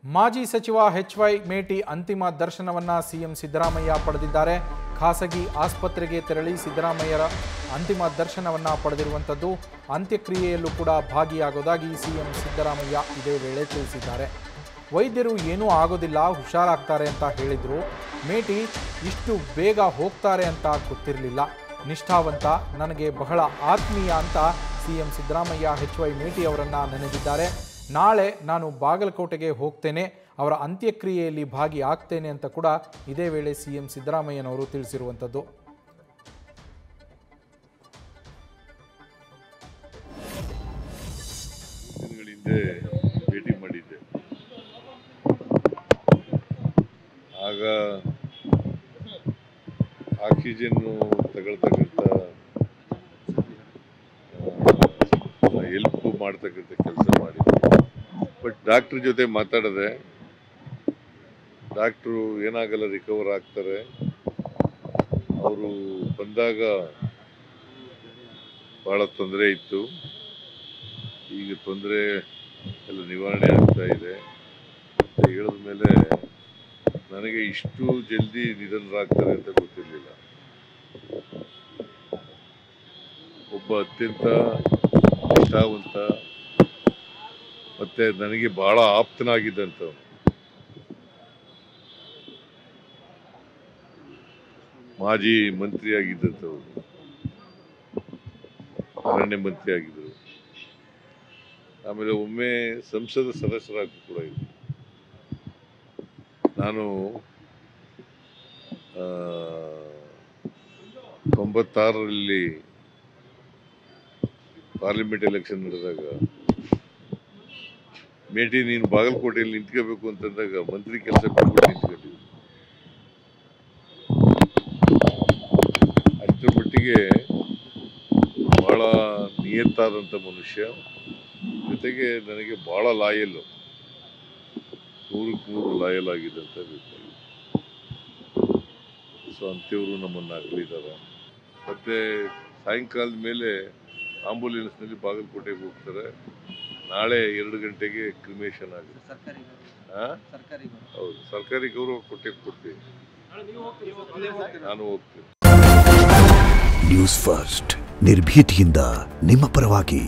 ಮಾಜಿ ಸಚಿವ ಎಚ್.ವೈ. ಮೇಟಿ ಅಂತಿಮ ದರ್ಶನವನ್ನು ಸಿಎಂ ಸಿದ್ದರಾಮಯ್ಯ ಪಡೆದಿದ್ದಾರೆ. ಖಾಸಗಿ ಆಸ್ಪತ್ರೆಗೆ ತೆರಳಿ ಸಿದ್ದರಾಮಯ್ಯರ ಅಂತಿಮ ದರ್ಶನವನ್ನು ಪಡೆದಿರುವಂಥದ್ದು. ಅಂತ್ಯಕ್ರಿಯೆಯಲ್ಲೂ ಕೂಡ ಭಾಗಿಯಾಗೋದಾಗಿ ಸಿಎಂ ಸಿದ್ದರಾಮಯ್ಯ ಇದೇ ವೇಳೆ ತಿಳಿಸಿದ್ದಾರೆ. ವೈದ್ಯರು ಏನೂ ಆಗೋದಿಲ್ಲ, ಹುಷಾರಾಗ್ತಾರೆ ಅಂತ ಹೇಳಿದರು. ಮೇಟಿ ಇಷ್ಟು ಬೇಗ ಹೋಗ್ತಾರೆ ಅಂತ ಗೊತ್ತಿರಲಿಲ್ಲ. ನಿಷ್ಠಾವಂತ, ನನಗೆ ಬಹಳ ಆತ್ಮೀಯ ಅಂತ ಸಿಎಂ ಸಿದ್ದರಾಮಯ್ಯ ಎಚ್.ವೈ. ಮೇಟಿ ಅವರನ್ನು ನೆನೆದಿದ್ದಾರೆ. ನಾಳೆ ನಾನು ಬಾಗಲಕೋಟೆಗೆ ಹೋಗ್ತೇನೆ, ಅವರ ಅಂತ್ಯಕ್ರಿಯೆಯಲ್ಲಿ ಭಾಗಿಯಾಗ್ತೇನೆ ಅಂತ ಕೂಡ ಇದೇ ವೇಳೆ ಸಿಎಂ ಸಿದ್ದರಾಮಯ್ಯನವರು ತಿಳಿಸಿರುವಂಥದ್ದು. ಭೇಟಿ ಮಾಡಿದ್ದೆ. ಆಗ ಆಕ್ಸಿಜನ್ ತಗೊಳ್ತಕ್ಕಂಥ ಹೆಲ್ಪ್ ಮಾಡ್ತಕ್ಕಂಥ ಕೆಲಸ ಮಾಡಿದ್ದೆ. ಬಟ್ ಡಾಕ್ಟ್ರ್ ಜೊತೆ ಮಾತಾಡಿದೆ. ಡಾಕ್ಟ್ರು ಏನಾಗಲ್ಲ, ರಿಕವರ್ ಆಗ್ತಾರೆ. ಅವರು ಬಂದಾಗ ಬಹಳ ತೊಂದರೆ ಇತ್ತು, ಈಗ ತೊಂದರೆ ಎಲ್ಲ ನಿವಾರಣೆ ಆಗ್ತಾ ಇದೆ ಅಂತ ಹೇಳಿದ ಮೇಲೆ ನನಗೆ ಇಷ್ಟು ಜಲ್ದಿ ನಿಧನರಾಗ್ತಾರೆ ಅಂತ ಗೊತ್ತಿರಲಿಲ್ಲ. ಒಬ್ಬ ಅತ್ಯಂತ ನಿಷ್ಠಾವಂತ ಮತ್ತೆ ನನಗೆ ಬಹಳ ಆಪ್ತನಾಗಿದ್ದಂಥವನು, ಮಾಜಿ ಮಂತ್ರಿ ಆಗಿದ್ದಂಥವ್ರು, ಅರಣ್ಯ ಮಂತ್ರಿ ಆಗಿದ್ದರು. ಆಮೇಲೆ ಒಮ್ಮೆ ಸಂಸದ ಸದಸ್ಯರಾಗಿ ಕೂಡ ಇದ್ದರು. ನಾನು 96ರಲ್ಲಿ ಪಾರ್ಲಿಮೆಂಟ್ ಎಲೆಕ್ಷನ್ ನಡೆದಾಗ ಮೇಟಿ ನೀನು ಬಾಗಲಕೋಟೆಯಲ್ಲಿ ನಿಂತ್ಕೋಬೇಕು ಅಂತಂದಾಗ ಮಂತ್ರಿ ಕೆಲಸ ಬಿಟ್ಬಿಟ್ಟು ನಿಂತ್ಕೊಂಡಿದ್ವಿ. ಅಷ್ಟರ ಮಟ್ಟಿಗೆ ಬಹಳ ನಿಯತ್ತಾದಂಥ ಮನುಷ್ಯ, ಜೊತೆಗೆ ನನಗೆ ಬಹಳ ಲಾಯಲ್ಲು, 100ಕ್ಕೆ 100 ಲಾಯಲ್ ಆಗಿದ್ದಂತ ಬೇಕಾಗಿದೆ. ಸೊ ಅಂಥವರು ನಮ್ಮನ್ನು ಅಗಲಿದ್ದಾರೆ. ಮತ್ತೆ ಸಾಯಂಕಾಲದ ಮೇಲೆ ಆಂಬುಲೆನ್ಸ್ನಲ್ಲಿ ಬಾಗಲಕೋಟೆಗೆ ಹೋಗ್ತಾರೆ. ನಾಳೆ 2 ಗಂಟೆಗೆ ಕ್ರಿಮೇಷನ್ ಆಗುತ್ತೆ. ಹೌದು, ಸರ್ಕಾರಿ ಗೌರವ ಕೊಡ್ತೀವಿ. ನಾನು ಹೋಗ್ತೀನಿ. ನ್ಯೂಸ್ ಫಸ್ಟ್, ನಿರ್ಭೀತಿಯಿಂದ ನಿಮ್ಮ ಪರವಾಗಿ.